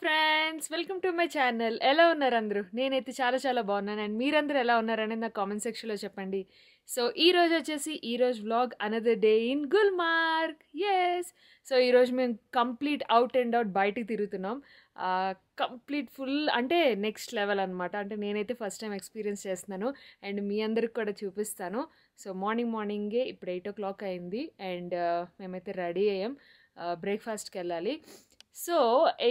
Friends, welcome to my channel. ఎలా ఉన్నారు అందరూ? నేనైతే చాలా చాలా బాగున్నాను. అండ్ మీరందరూ ఎలా ఉన్నారనేది నా కామెంట్ సెక్షన్లో చెప్పండి. సో ఈరోజు వచ్చేసి ఈరోజు vlog another day in Gulmarg. Yes, so ఈరోజు మేము కంప్లీట్ అవుట్ అండ్ అవుట్ బయటికి తిరుగుతున్నాం. కంప్లీట్ ఫుల్ అంటే నెక్స్ట్ లెవెల్ అనమాట. అంటే నేనైతే ఫస్ట్ టైం ఎక్స్పీరియన్స్ చేస్తున్నాను అండ్ మీ అందరికి కూడా చూపిస్తాను. సో మార్నింగే ఇప్పుడు 8 o'clock అయింది అండ్ మేమైతే రెడీ అయ్యాం, బ్రేక్ఫాస్ట్కి వెళ్ళాలి. సో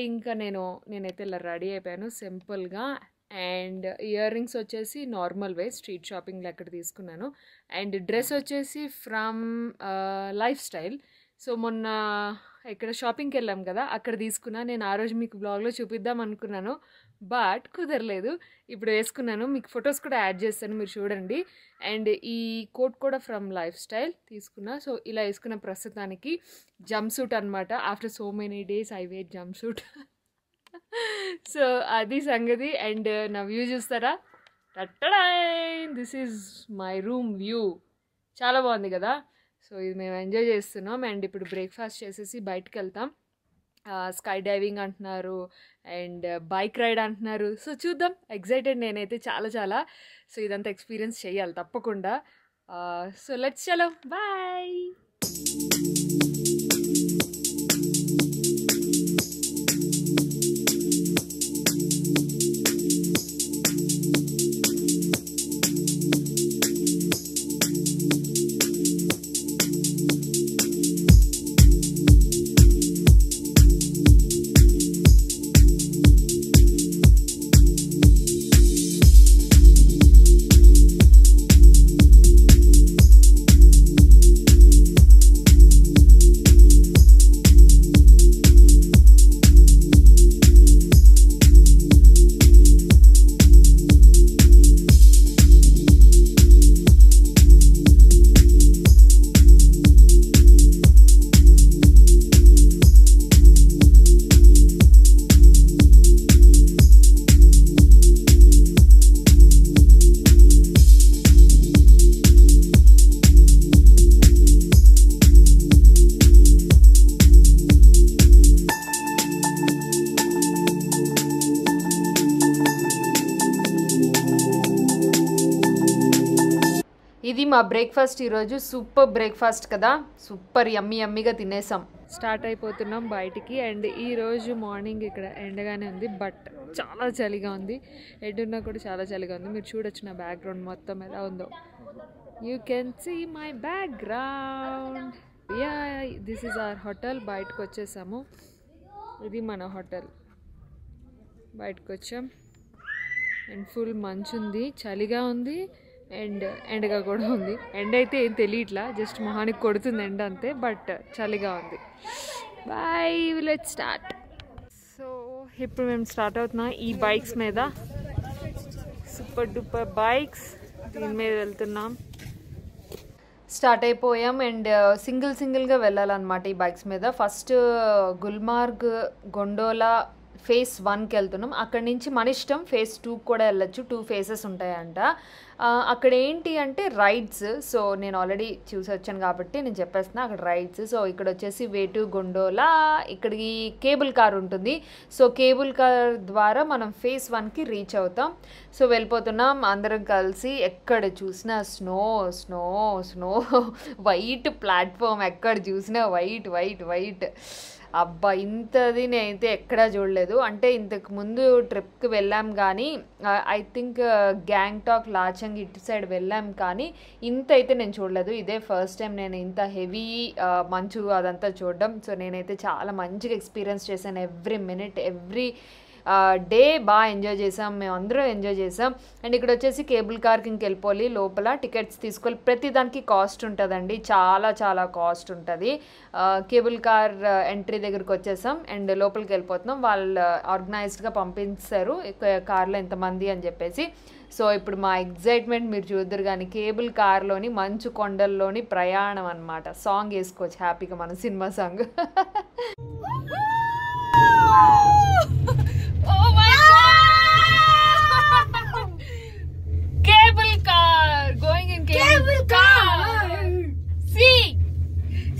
ఇంకా నేనైతే ఇలా రెడీ అయిపోయాను సింపుల్గా. అండ్ ఇయర్ రింగ్స్ వచ్చేసి నార్మల్ వే స్ట్రీట్ షాపింగ్లో ఎక్కడ తీసుకున్నాను. అండ్ డ్రెస్ వచ్చేసి ఫ్రమ్ లైఫ్ స్టైల్. సో మొన్న ఇక్కడ షాపింగ్కి వెళ్ళాం కదా, అక్కడ తీసుకున్నా. నేను ఆ రోజు మీకు బ్లాగ్లో చూపిద్దాం అనుకున్నాను, బట్ కుదరలేదు. ఇప్పుడు వేసుకున్నాను, మీకు ఫొటోస్ కూడా యాడ్ చేస్తాను, మీరు చూడండి. అండ్ ఈ కోట్ కూడా ఫ్రమ్ లైఫ్ స్టైల్ తీసుకున్నా. సో ఇలా వేసుకున్న ప్రస్తుతానికి జంప్ సూట్ అనమాట. After so many days I wear jumpsuit. So అది సంగతి. అండ్ నా వ్యూ చూస్తారా? This is my room view. చాలా బాగుంది కదా. సో ఇది మేము ఎంజాయ్ చేస్తున్నాం. అండ్ ఇప్పుడు బ్రేక్ఫాస్ట్ చేసేసి బయటకు వెళ్తాం. స్కై డైవింగ్ అంటున్నారు అండ్ బైక్ రైడ్ అంటున్నారు. సో చూద్దాం, ఎక్సైటెడ్ నేనైతే చాలా. సో ఇదంతా ఎక్స్పీరియన్స్ చేయాలి తప్పకుండా. సో లెట్స్ చలో, బాయ్. ఇది మా బ్రేక్ఫాస్ట్ ఈరోజు. సూపర్ బ్రేక్ఫాస్ట్ కదా, సూపర్ యమ్మీగా తినేసాం. స్టార్ట్ అయిపోతున్నాం బయటికి. అండ్ ఈరోజు మార్నింగ్ ఇక్కడ ఎండగానే ఉంది, బట్ చాలా చలిగా ఉంది. ఎండున్నా కూడా చాలా చలిగా ఉంది. మీరు చూడొచ్చు నా బ్యాక్గ్రౌండ్ మొత్తం ఎలా ఉందో. You can see my background. Yeah, this is our hotel. బయటకు వచ్చేసాము. ఇది మన హోటల్. బయటకు వచ్చాం అండ్ ఫుల్ మంచు ఉంది, చలిగా ఉంది అండ్ ఎండగా కూడా ఉంది. ఎండ అయితే ఏం తెలియట్లా, జస్ట్ మొహానికి కొడుతుంది ఎండ అంతే, బట్ చలిగా ఉంది. Bye, let's start. సో ఇప్పుడు మేము స్టార్ట్ అవుతున్నాం ఈ బైక్స్ మీద. సూపర్ డూపర్ బైక్స్, దీని మీద వెళ్తున్నాం. స్టార్ట్ అయిపోయాం అండ్ సింగిల్గా వెళ్ళాలన్నమాట ఈ బైక్స్ మీద. ఫస్ట్ గుల్మార్గ్ గొండోలా ఫేజ్ 1కి వెళ్తున్నాం. అక్కడి నుంచి మన ఇష్టం ఫేజ్ 2 కూడా వెళ్ళొచ్చు. 2 phases ఉంటాయంట. అక్కడ ఏంటి అంటే రైడ్స్. సో నేను ఆల్రెడీ చూసి వచ్చాను కాబట్టి నేను చెప్పేస్తున్నా, అక్కడ రైడ్స్. సో ఇక్కడ వచ్చేసి వే టు గొండోలా, ఇక్కడికి కేబుల్ కార్ ఉంటుంది. సో కేబుల్ కార్ ద్వారా మనం ఫేజ్ 1కి రీచ్ అవుతాం. సో వెళ్ళిపోతున్నాం అందరం కలిసి. ఎక్కడ చూసినా snow snow snow, white platform, ఎక్కడ చూసినా వైట్. అబ్బా, ఇంతది నేనైతే ఎక్కడా చూడలేదు. అంటే ఇంతకు ముందు ట్రిప్కి వెళ్ళాం కానీ, ఐ థింక్ గ్యాంగ్టాక్, లాచంగ్ ఇటు సైడ్ వెళ్ళాం కానీ ఇంత అయితే నేను చూడలేదు. ఇదే ఫస్ట్ టైం నేను ఇంత హెవీ మంచు అదంతా చూడడం. సో నేనైతే చాలా మంచిగా ఎక్స్పీరియన్స్ చేశాను. ఎవ్రీ మినిట్ ఎవ్రీ డే బాగా ఎంజాయ్ చేసాం, మేము అందరం ఎంజాయ్ చేసాం. అండ్ ఇక్కడ వచ్చేసి కేబుల్ కార్కి ఇంకెళ్ళిపోవాలి. లోపల టికెట్స్ తీసుకోవాలి. ప్రతి దానికి కాస్ట్ ఉంటుందండి, చాలా కాస్ట్ ఉంటుంది. కేబుల్ కార్ ఎంట్రీ దగ్గరికి వచ్చేసాం అండ్ లోపలికి వెళ్ళిపోతున్నాం. వాళ్ళు ఆర్గనైజ్డ్గా పంపిస్తారు కార్లో ఎంతమంది అని చెప్పేసి. సో ఇప్పుడు మా ఎగ్జైట్మెంట్ మీరు చూద్దరు కానీ, కేబుల్ కార్లోని మంచు కొండల్లోని ప్రయాణం అనమాట. సాంగ్ వేసుకోవచ్చు హ్యాపీగా, మన cinema song.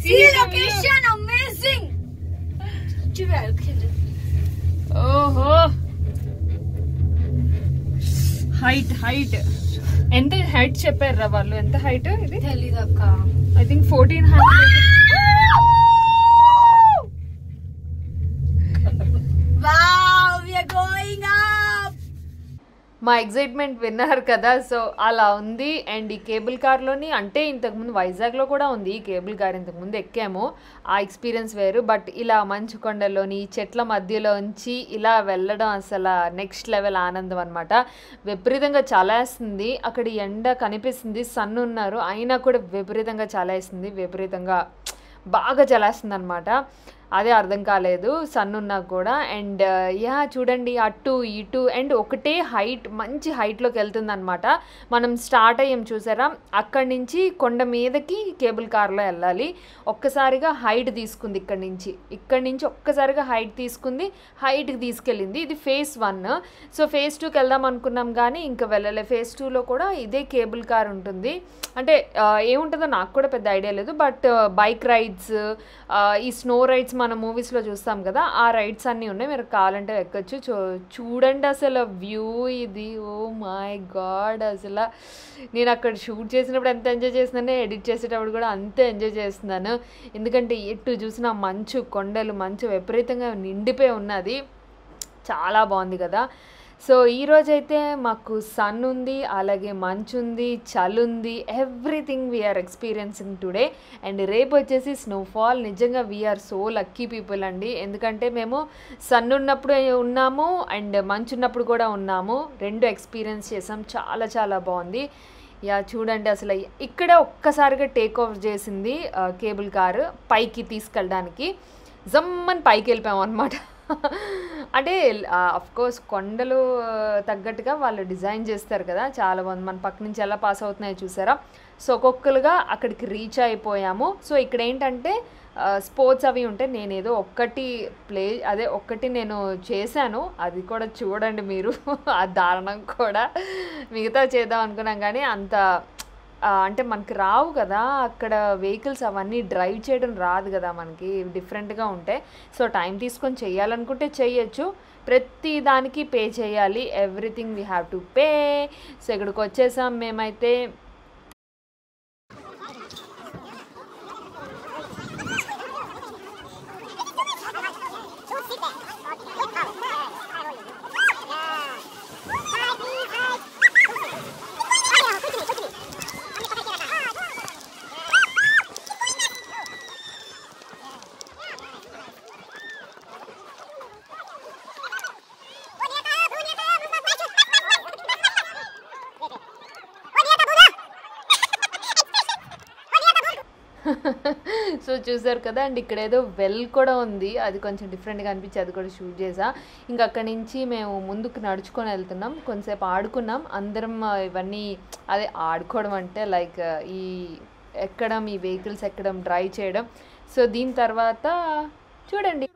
See the location, amazing. Oh height ఎంత హైట్ చెప్పారా వాళ్ళు? ఎంత హైట్ ఇది తెలీదు అక్క. I think 1400. Wow, we are going up. మా ఎగ్జైట్మెంట్ విన్నారు కదా. సో అలా ఉంది. అండ్ ఈ కేబుల్ కార్లోని అంటే ఇంతకుముందు వైజాగ్లో కూడా ఉంది ఈ కేబుల్ కార్, ఇంతకుముందు ఎక్కాము, ఆ ఎక్స్పీరియన్స్ వేరు. బట్ ఇలా మంచు కొండల్లోని చెట్ల మధ్యలోంచి ఇలా వెళ్ళడం అసలు నెక్స్ట్ లెవెల్ ఆనందం అనమాట. విపరీతంగా చలేస్తుంది, అక్కడ ఎండ కనిపిస్తుంది, సన్ ఉన్నారు, అయినా కూడా విపరీతంగా చలేస్తుంది, విపరీతంగా బాగా చలేస్తుంది అనమాట. అదే అర్థం కాలేదు సన్ ఉన్నా కూడా. అండ్ యా చూడండి అటు ఇటు అండ్ ఒకటే హైట్, మంచి హైట్లోకి వెళ్తుంది అనమాట. మనం స్టార్ట్ అయ్యాం చూసారా, అక్కడి నుంచి కొండ మీదకి కేబుల్ కార్లో వెళ్ళాలి. ఒక్కసారిగా హైట్ తీసుకుంది, ఇక్కడి నుంచి ఒక్కసారిగా హైట్ తీసుకుంది, హైట్కి తీసుకెళ్ళింది. ఇది ఫేజ్ 1. సో ఫేజ్ 2కి వెళ్దాం అనుకున్నాం కానీ ఇంకా వెళ్ళలే. ఫేజ్ 2లో కూడా ఇదే కేబుల్ కార్ ఉంటుంది. అంటే ఏముంటుందో నాకు కూడా పెద్ద ఐడియా లేదు. బట్ బైక్ రైడ్స్, ఈ స్నో రైడ్స్ మనం మూవీస్లో చూస్తాం కదా, ఆ రైడ్స్ అన్నీ ఉన్నాయి, మీరు కావాలంటే ఎక్కొచ్చు. చూడండి అసలు వ్యూ ఇది, ఓ మై గాడ్. అసలు నేను అక్కడ షూట్ చేసినప్పుడు ఎంత ఎంజాయ్ చేస్తున్నానో ఎడిట్ చేసేటప్పుడు కూడా అంతే ఎంజాయ్ చేస్తున్నాను. ఎందుకంటే ఎటు చూసిన మంచు కొండలు, మంచు విపరీతంగా నిండిపోయి ఉన్నది, చాలా బాగుంది కదా. సో ఈరోజైతే మాకు సన్ ఉంది, అలాగే మంచు ఉంది, చలి ఉంది, everything we are experiencing today. And రేపు వచ్చేసి స్నోఫాల్. నిజంగా వీఆర్ సో లక్కీ పీపుల్ అండి, ఎందుకంటే మేము సన్ ఉన్నప్పుడు ఉన్నాము అండ్ మంచు ఉన్నప్పుడు కూడా ఉన్నాము, రెండు ఎక్స్పీరియన్స్ చేసాం. చాలా చాలా బాగుంది. యా చూడండి అసలు ఇక్కడ ఒక్కసారిగా టేక్ ఆఫ్ చేసింది కేబుల్ కారు పైకి తీసుకెళ్ళడానికి. జమ్మని పైకి వెళ్ళిపోయాం అనమాట. అంటే అఫ్కోర్స్ కొండలు తగ్గట్టుగా వాళ్ళు డిజైన్ చేస్తారు కదా, చాలా బాగుంది. మన పక్క నుంచి ఎలా పాస్ అవుతున్నాయో చూసారా. సో ఒక్కొక్కరుగా అక్కడికి రీచ్ అయిపోయాము. సో ఇక్కడ ఏంటంటే స్పోర్ట్స్ అవి ఉంటాయి. నేను ఏదో ఒక్కటి నేను చేశాను, అది కూడా చూడండి మీరు. ఆ దారుణం కూడా మిగతా చేద్దాం అనుకున్నాం కానీ అంత అంటే మనకి రావు కదా అక్కడ వెహికల్స్, అవన్నీ డ్రైవ్ చేయడం రాదు కదా మనకి, డిఫరెంట్గా ఉంటాయి. సో టైం తీసుకొని చేయాలనుకుంటే చేయొచ్చు, ప్రతి దానికి పే చేయాలి, everything we have to pay. So ఇక్కడికి వచ్చేసాం మేమైతే. సో చూసారు కదా. అండ్ ఇక్కడ ఏదో వెల్ కూడా ఉంది, అది కొంచెం డిఫరెంట్గా అనిపించి అది కూడా షూట్ చేసా. ఇంకా అక్కడి నుంచి మేము ముందుకు నడుచుకొని వెళ్తున్నాం, కొంతసేపు ఆడుకున్నాం అందరం. ఇవన్నీ అదే ఆడుకోవడం అంటే లైక్ ఈ ఎక్కడం, ఈ వెహికల్స్ ఎక్కడం, డ్రైవ్ చేయడం. సో దీని తర్వాత చూడండి.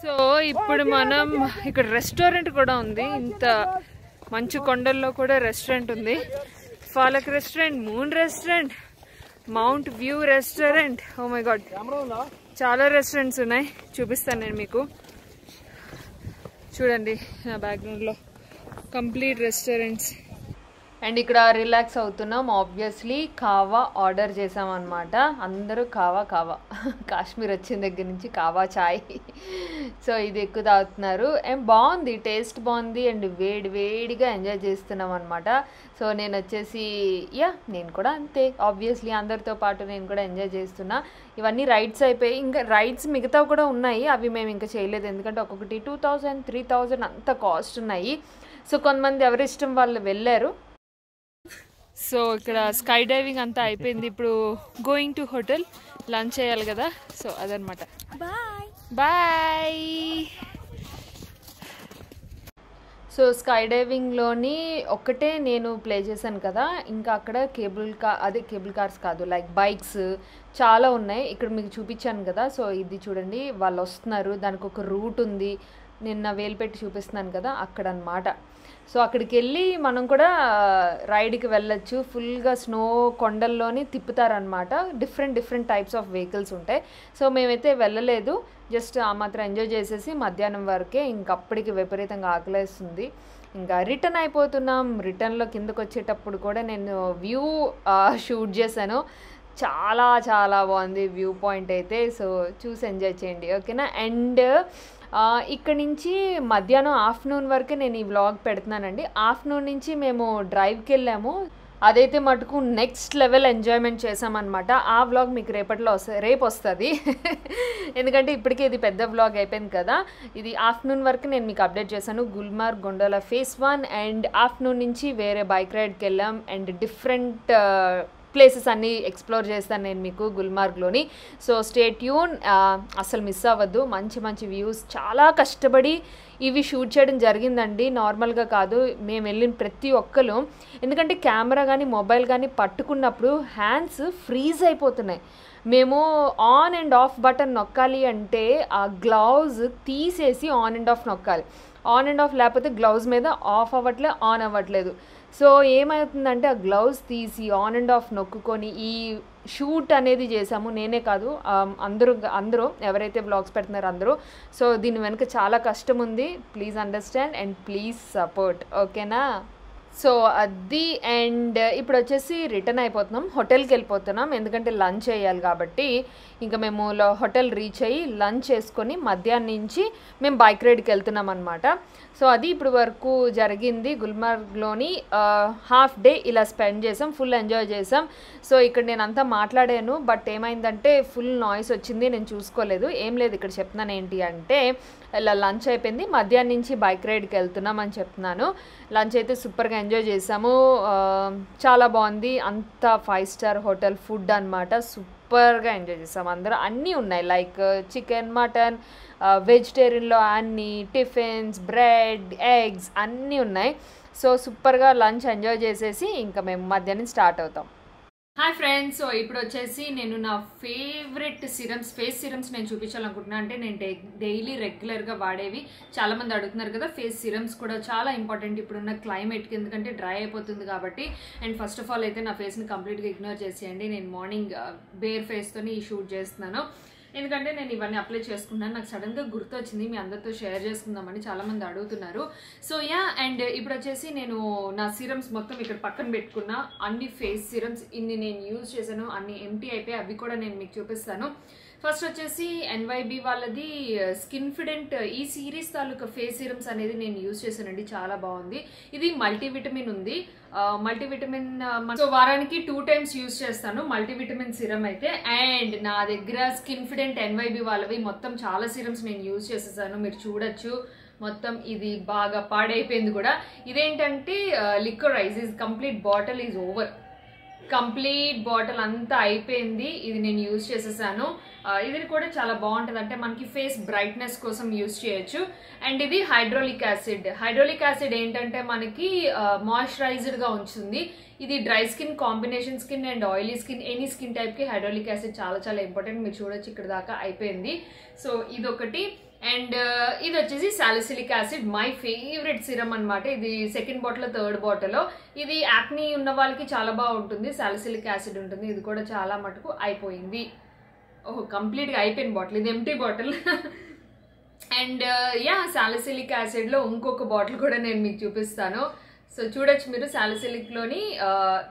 సో ఇప్పుడు మనం ఇక్కడ రెస్టారెంట్ కూడా ఉంది, ఇంత మంచు కొండల్లో కూడా రెస్టారెంట్ ఉంది. Falak restaurant, moon restaurant, mount view restaurant, oh my God చాలా రెస్టారెంట్స్ ఉన్నాయి, చూపిస్తాను నేను మీకు. చూడండి నా బ్యాక్గ్రౌండ్లో కంప్లీట్ రెస్టారెంట్స్. అండ్ ఇక్కడ రిలాక్స్ అవుతున్నాం. ఆబ్వియస్లీ కావా ఆర్డర్ చేసామన్నమాట, అందరూ కావా కాశ్మీర్ వచ్చిన దగ్గర నుంచి కావా చాయ్. సో ఇది ఎక్కువ తాగుతున్నారు. బాగుంది, టేస్ట్ బాగుంది అండ్ వేడిగా ఎంజాయ్ చేస్తున్నాం అనమాట. సో నేను వచ్చేసి నేను కూడా అంతే, ఆబ్వియస్లీ అందరితో పాటు నేను కూడా ఎంజాయ్ చేస్తున్నా. ఇవన్నీ రైడ్స్ అయిపోయి, ఇంకా రైడ్స్ మిగతా కూడా ఉన్నాయి, అవి మేము ఇంకా చేయలేదు, ఎందుకంటే ఒక్కొక్కటి 2000, 3000 అంత కాస్ట్ ఉన్నాయి. సో కొంతమంది ఎవరి ఇష్టం వాళ్ళు వెళ్ళారు. సో ఇక్కడ స్కై డైవింగ్ అంతా అయిపోయింది, ఇప్పుడు గోయింగ్ టు హోటల్, లంచ్ చేయాలి కదా. సో అదనమాట, బాయ్. సో స్కై డైవింగ్లోని ఒక్కటే నేను ప్లే చేశాను కదా, ఇంకా అక్కడ కేబుల్ కార్స్ కాదు, లైక్ బైక్స్ చాలా ఉన్నాయి. ఇక్కడ మీకు చూపించాను కదా. సో ఇది చూడండి, వాళ్ళు వస్తున్నారు, దానికి ఒక రూట్ ఉంది, నిన్న వేలు పెట్టి చూపిస్తున్నాను కదా అక్కడ అన్నమాట. సో అక్కడికి వెళ్ళి మనం కూడా రైడ్కి వెళ్ళొచ్చు. ఫుల్గా స్నో కొండల్లోని తిప్పుతారనమాట, డిఫరెంట్ టైప్స్ ఆఫ్ వెహికల్స్ ఉంటాయి. సో మేమైతే వెళ్ళలేదు, జస్ట్ ఆ మాత్రం ఎంజాయ్ చేసేసి మధ్యాహ్నం వరకే, ఇంకప్పటికి విపరీతంగా ఆకలేస్తుంది. ఇంకా రిటర్న్ అయిపోతున్నాం. రిటర్న్లో కిందకు వచ్చేటప్పుడు కూడా నేను వ్యూ షూట్ చేశాను. చాలా చాలా బాగుంది వ్యూ పాయింట్ అయితే. సో చూసి ఎంజాయ్ చేయండి, ఓకేనా. అండ్ ఇక్కడ నుంచి మధ్యాహ్నం ఆఫ్టర్నూన్ వరకే నేను ఈ వ్లాగ్ పెడుతున్నానండి. ఆఫ్టర్నూన్ నుంచి మేము డ్రైవ్కి వెళ్ళాము. అదైతే మటుకు నెక్స్ట్ లెవెల్ ఎంజాయ్మెంట్ చేసామన్నమాట. ఆ వ్లాగ్ మీకు రేపు వస్తుంది ఎందుకంటే ఇప్పటికే ఇది పెద్ద వ్లాగ్ అయిపోయింది కదా. ఇది ఆఫ్టర్నూన్ వరకు నేను మీకు అప్డేట్ చేశాను. Gulmarg gondola face 1 and afternoon నుంచి వేరే బైక్ రైడ్కి వెళ్ళాం. అండ్ డిఫరెంట్ ప్లేసెస్ అన్నీ ఎక్స్ప్లోర్ చేస్తాను నేను మీకు గుల్మార్గ్లోని. సో స్టే ట్యూన్, అసలు మిస్ అవ్వద్దు. మంచి మంచి వ్యూస్, చాలా కష్టపడి ఇవి షూట్ చేయడం జరిగిందండి, నార్మల్గా కాదు. మేము వెళ్ళిన ప్రతి ఒక్కరు, ఎందుకంటే కెమెరా కానీ మొబైల్ కానీ పట్టుకున్నప్పుడు హ్యాండ్స్ ఫ్రీజ్ అయిపోతున్నాయి. మేము ఆన్ అండ్ ఆఫ్ బటన్ నొక్కాలి అంటే ఆ గ్లౌజ్ తీసేసి ఆన్ అండ్ ఆఫ్ నొక్కాలి. ఆన్ అండ్ ఆఫ్ లేకపోతే గ్లౌజ్ మీద ఆఫ్ అవ్వట్లేదు, ఆన్ అవ్వట్లేదు. సో ఏమవుతుందంటే ఆ గ్లౌజ్ తీసి ఆన్ అండ్ ఆఫ్ నొక్కుకొని ఈ షూట్ అనేది చేసాము. నేనే కాదు, అందరూ ఎవరైతే వ్లాగ్స్ పెడుతున్నారో అందరూ. సో దీని వెనుక చాలా కష్టం ఉంది. Please understand and please support, ఓకేనా. సో అది. అండ్ ఇప్పుడు వచ్చేసి రిటర్న్ అయిపోతున్నాం, హోటల్కి వెళ్ళిపోతున్నాం. ఎందుకంటే లంచ్ చేయాలి కాబట్టి ఇంకా మేము హోటల్ రీచ్ అయ్యి లంచ్ చేసుకొని మధ్యాహ్నం నుంచి మేము బైక్ రైడ్కి వెళ్తున్నాం అనమాట. సో అది ఇప్పుడు వరకు జరిగింది. గుల్మార్గ్లోని హాఫ్ డే ఇలా స్పెండ్ చేసాం, ఫుల్ ఎంజాయ్ చేసాం. సో ఇక్కడ నేను అంతా మాట్లాడాను, బట్ ఏమైందంటే ఫుల్ నాయిస్ వచ్చింది, నేను చూసుకోలేదు. ఏం లేదు, ఇక్కడ చెప్తున్నాను ఏంటి అంటే ఇలా లంచ్ అయిపోయింది, మధ్యాహ్నం నుంచి బైక్ రైడ్కి వెళ్తున్నాం అని చెప్తున్నాను. లంచ్ అయితే సూపర్గా ఎంజాయ్ చేసాము, చాలా బాగుంది. అంత 5 స్టార్ హోటల్ ఫుడ్ అనమాట. సూపర్గా ఎంజాయ్ చేసాం అందరూ. అన్నీ ఉన్నాయి, లైక్ చికెన్, మటన్, వెజిటేరియన్లో అన్నీ, టిఫిన్స్, బ్రెడ్, ఎగ్స్ అన్నీ ఉన్నాయి. సో సూపర్గా లంచ్ ఎంజాయ్ చేసేసి ఇంకా మేము మధ్యాహ్నం స్టార్ట్ అవుతాం. హాయ్ ఫ్రెండ్స్, సో ఇప్పుడు వచ్చేసి నేను నా ఫేవరెట్ ఫేస్ సిరమ్స్ నేను చూపించాలనుకుంటున్నాను. అంటే నేను డైలీ రెగ్యులర్గా వాడేవి. చాలామంది అడుగుతున్నారు కదా, ఫేస్ సిరమ్స్ కూడా చాలా ఇంపార్టెంట్ ఇప్పుడున్న క్లైమేట్కి, ఎందుకంటే డ్రై అయిపోతుంది కాబట్టి. అండ్ ఫస్ట్ ఆఫ్ ఆల్ అయితే నా ఫేస్ని కంప్లీట్గా ఇగ్నోర్ చేసేయండి. నేను మార్నింగ్ బేర్ ఫేస్తోని షూట్ చేస్తున్నాను, ఎందుకంటే నేను ఇవన్నీ అప్లై చేసుకున్నాను. నాకు సడన్గా గుర్తొచ్చింది, మీ అందరితో షేర్ చేసుకుందామని చాలామంది అడుగుతున్నారు. సో అండ్ ఇప్పుడు వచ్చేసి నేను నా సిరమ్స్ మొత్తం ఇక్కడ పక్కన పెట్టుకున్నా. అన్ని ఫేస్ సిరమ్స్ ఇన్ని నేను యూజ్ చేశాను, అన్ని ఎంటీ అయిపోయి, అవి కూడా నేను మీకు చూపిస్తాను. ఫస్ట్ వచ్చేసి NYB వాళ్ళది స్కిన్ఫిడెంట్ ఈ సిరీస్ తాలూకా ఫేస్ సిరమ్స్ అనేది నేను యూజ్ చేశానండి, చాలా బాగుంది. ఇది మల్టీవిటమిన్ ఉంది, మల్టీవిటమిన్. సో వారానికి 2 times యూజ్ చేస్తాను మల్టీవిటమిన్ సిరమ్ అయితే. అండ్ నా దగ్గర స్కిన్ఫిడెంట్ NYB వాళ్ళవి మొత్తం చాలా సిరమ్స్ నేను యూజ్ చేసేసాను, మీరు చూడొచ్చు. మొత్తం ఇది బాగా పాడైపోయింది కూడా. ఇదేంటంటే liquorice is complete bottle is over, complete bottle అంతా అయిపోయింది. ఇది నేను యూజ్ చేసేసాను. ఇది కూడా చాలా బాగుంటుంది, అంటే మనకి ఫేస్ బ్రైట్నెస్ కోసం యూజ్ చేయొచ్చు. అండ్ ఇది హైడ్రోలిక్ యాసిడ్. హైడ్రోలిక్ యాసిడ్ ఏంటంటే మనకి మాయిశ్చరైజ్డ్గా ఉంచుతుంది. ఇది dry skin, combination skin and oily skin, any skin టైప్కి హైడ్రోలిక్ యాసిడ్ చాలా చాలా ఇంపార్టెంట్. మీరు చూడొచ్చు ఇక్కడ దాకా అయిపోయింది. సో ఇదొకటి. అండ్ ఇది వచ్చేసి salicylic acid, my favourite serum అనమాట. ఇది 2nd బాటిల్ 3rd బాటిల్. ఇది యాక్నీ ఉన్న వాళ్ళకి చాలా బాగుంటుంది, సాలిసిలిక్ యాసిడ్ ఉంటుంది. ఇది కూడా చాలా మటుకు అయిపోయింది. ఓహో, కంప్లీట్గా అయిపోయిన బాటిల్, ఇది ఎంటీ బాటిల్. అండ్ సాలిసిలిక్ యాసిడ్లో ఇంకొక బాటిల్ కూడా నేను మీకు చూపిస్తాను. సో చూడొచ్చు మీరు, సాలిసిలిక్లోని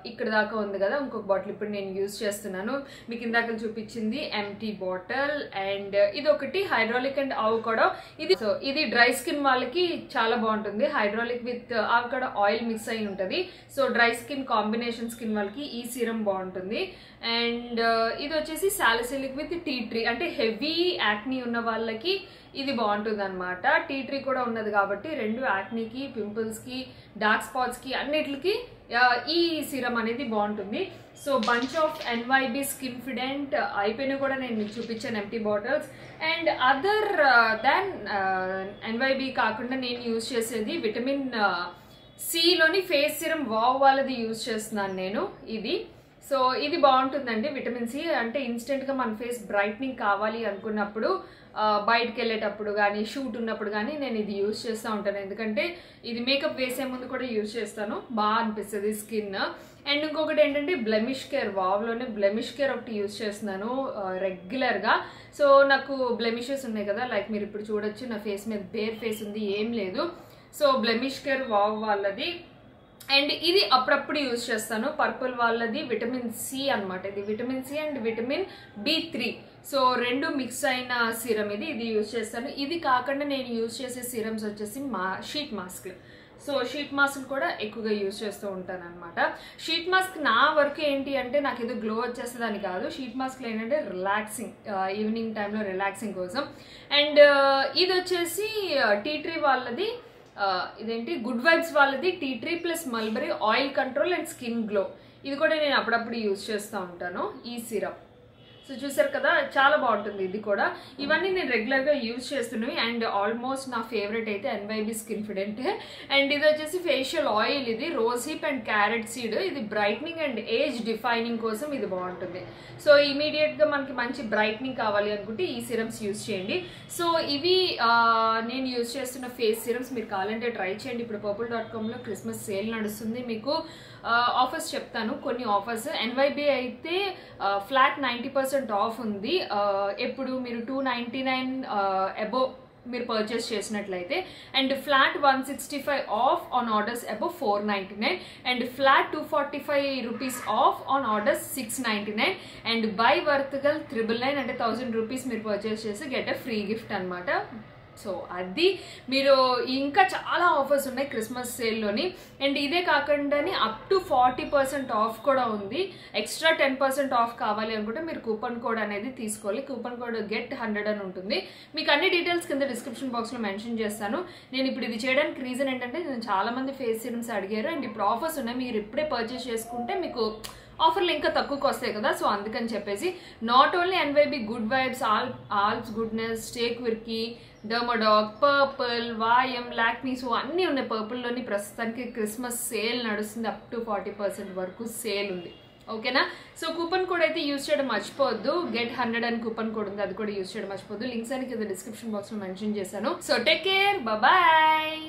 ఇక్కడ దాకా ఉంది కదా, ఇంకొక బాటిల్ ఇప్పుడు నేను యూజ్ చేస్తున్నాను. మీకు ఇందాక చూపించింది ఎంటీ బాటిల్. అండ్ ఇది ఒకటి హైడ్రాలిక్ అండ్ అవకాడో. ఇది డ్రై స్కిన్ వాళ్ళకి చాలా బాగుంటుంది, hydraulic with avocado oil mix అయి ఉంటుంది. So dry skin, combination skin వాళ్ళకి ఈ సీరం బాగుంటుంది. అండ్ ఇది వచ్చేసి సాలిసిలిక్ విత్ టీ ట్రీ, అంటే హెవీ యాక్నీ ఉన్న వాళ్ళకి ఇది బాగుంటుంది అనమాట. టీ ట్రీ కూడా ఉన్నది కాబట్టి రెండు యాక్నీకి, పింపుల్స్కి, డార్క్ స్పాట్స్కి అన్నిటికి ఈ సీరం అనేది బాగుంటుంది. సో బంచ్ ఆఫ్ NYB స్కిన్ఫిడెంట్ అయిపోయినా కూడా నేను మీకు చూపించాను empty bottles. And other than NYB కాకుండా నేను యూజ్ చేసేది విటమిన్ సిలోని ఫేస్ సీరం వావ్ వాళ్ళది యూజ్ చేస్తున్నాను నేను ఇది. సో ఇది బాగుంటుందండి, విటమిన్ సి. అంటే ఇన్స్టెంట్గా మన ఫేస్ బ్రైట్నింగ్ కావాలి అనుకున్నప్పుడు, బయటకు వెళ్ళేటప్పుడు కానీ, షూట్ ఉన్నప్పుడు కానీ నేను ఇది యూజ్ చేస్తూ ఉంటాను. ఎందుకంటే ఇది మేకప్ వేసే ముందు కూడా యూజ్ చేస్తాను, బాగా అనిపిస్తుంది స్కిన్. అండ్ ఇంకొకటి ఏంటంటే బ్లెమిష్ కేర్, వావ్లోనే బ్లెమిష్ కేర్ ఒకటి యూజ్ చేస్తున్నాను రెగ్యులర్గా. సో నాకు బ్లెమిషెస్ ఉన్నాయి కదా, లైక్ మీరు ఇప్పుడు చూడొచ్చు నా ఫేస్ మీద బేర్ ఫేస్ ఉంది, ఏం లేదు. సో బ్లెమిష్ కేర్ వావ్ వాళ్ళది. అండ్ ఇది అప్పుడప్పుడు యూజ్ చేస్తాను, పర్పుల్ వాళ్ళది విటమిన్ సి అనమాట. ఇది vitamin C and vitamin B3, so రెండు మిక్స్ అయిన సీరం ఇది యూజ్ చేస్తాను. ఇది కాకుండా నేను యూజ్ చేసే సీరమ్స్ వచ్చేసి sheet mask. So sheet mask కూడా ఎక్కువగా యూజ్ చేస్తూ ఉంటాను అనమాట. షీట్ మాస్క్ నా వర్క్ ఏంటి అంటే నాకు ఏదో గ్లో వచ్చేస్తుంది అని కాదు. షీట్ మాస్క్లో ఏంటంటే రిలాక్సింగ్, ఈవినింగ్ టైంలో రిలాక్సింగ్ కోసం. అండ్ ఇది వచ్చేసి టీ ట్రీ వాళ్ళది, ఇదేంటి గుడ్ వైబ్స్ వాళ్ళది tea tree plus mulberry oil control and skin glow. ఇది కూడా నేను అప్పుడప్పుడు యూజ్ చేస్తూ ఉంటాను ఈ సిరప్. సో చూసారు కదా, చాలా బాగుంటుంది ఇది కూడా. ఇవన్నీ నేను రెగ్యులర్గా యూజ్ చేస్తున్నాయి. అండ్ ఆల్మోస్ట్ నా ఫేవరెట్ అయితే NYB స్కిన్ఫిడెంట్. అండ్ ఇది వచ్చేసి ఫేషియల్ ఆయిల్, ఇది rose hip and carrot seed. ఇది బ్రైట్నింగ్ అండ్ ఏజ్ డిఫైనింగ్ కోసం ఇది బాగుంటుంది. సో ఇమీడియట్గా మనకి మంచి బ్రైట్నింగ్ కావాలి అనుకుంటే ఈ సిరమ్స్ యూజ్ చేయండి. సో ఇవి నేను యూజ్ చేస్తున్న ఫేస్ సిరమ్స్. మీరు కావాలంటే ట్రై చేయండి. ఇప్పుడు purple.comలో క్రిస్మస్ సేల్ నడుస్తుంది. మీకు ఆఫర్స్ చెప్తాను, కొన్ని ఆఫర్స్. NYB అయితే ఫ్లాట్ 90% ఆఫ్ ఉంది. ఎప్పుడు మీరు 299 అబోవ్ మీరు పర్చేస్ చేసినట్లయితే. And flat 165 off on orders above 499. And flat 245 rupees off on orders 699. And buy వర్త్గల్ 999 అంటే 1000 రూపీస్ మీరు పర్చేస్ చేసి గెట్ ఎ ఫ్రీ గిఫ్ట్ అనమాట. సో అది మీరు ఇంకా చాలా ఆఫర్స్ ఉన్నాయి క్రిస్మస్ సేల్లోని. అండ్ ఇదే కాకుండా అప్ టు 40% ఆఫ్ కూడా ఉంది. ఎక్స్ట్రా 10% ఆఫ్ కావాలి అనుకుంటే మీరు కూపన్ కోడ్ అనేది తీసుకోవాలి. కూపన్ కోడ్ GET100 అని ఉంటుంది. మీకు అన్ని డీటెయిల్స్ కింద డిస్క్రిప్షన్ బాక్స్లో మెన్షన్ చేస్తాను. నేను ఇప్పుడు ఇది చేయడానికి రీజన్ ఏంటంటే నేను చాలామంది ఫేస్ సిరమ్స్ అడిగారు. అండ్ ఇప్పుడు ఆఫర్స్ ఉన్నాయి, మీరు ఇప్పుడే పర్చేస్ చేసుకుంటే మీకు ఆఫర్లు ఇంకా తక్కువకి వస్తాయి కదా. సో అందుకని చెప్పేసి not only NYB, good vibes, Alps goodness, స్టేక్ విర్కీ, డర్మడాగ్, పర్పుల్, వాయం, లాక్మీ, సో అన్నీ ఉన్నాయి. పర్పుల్లోని ప్రస్తుతానికి క్రిస్మస్ సేల్ నడుస్తుంది. అప్ టు 40% వరకు సేల్ ఉంది. ఓకేనా? సో కూపన్ కోడ్ అయితే యూజ్ చేయడం మర్చిపోవద్దు. GET100 అని కూపన్ కోడ్ ఉంది, అది కూడా యూజ్ చేయడం మర్చిపోవద్దు. లింక్స్ అని కింద డిస్క్రిప్షన్ బాక్స్లో మెన్షన్ చేశాను. So take care, bye.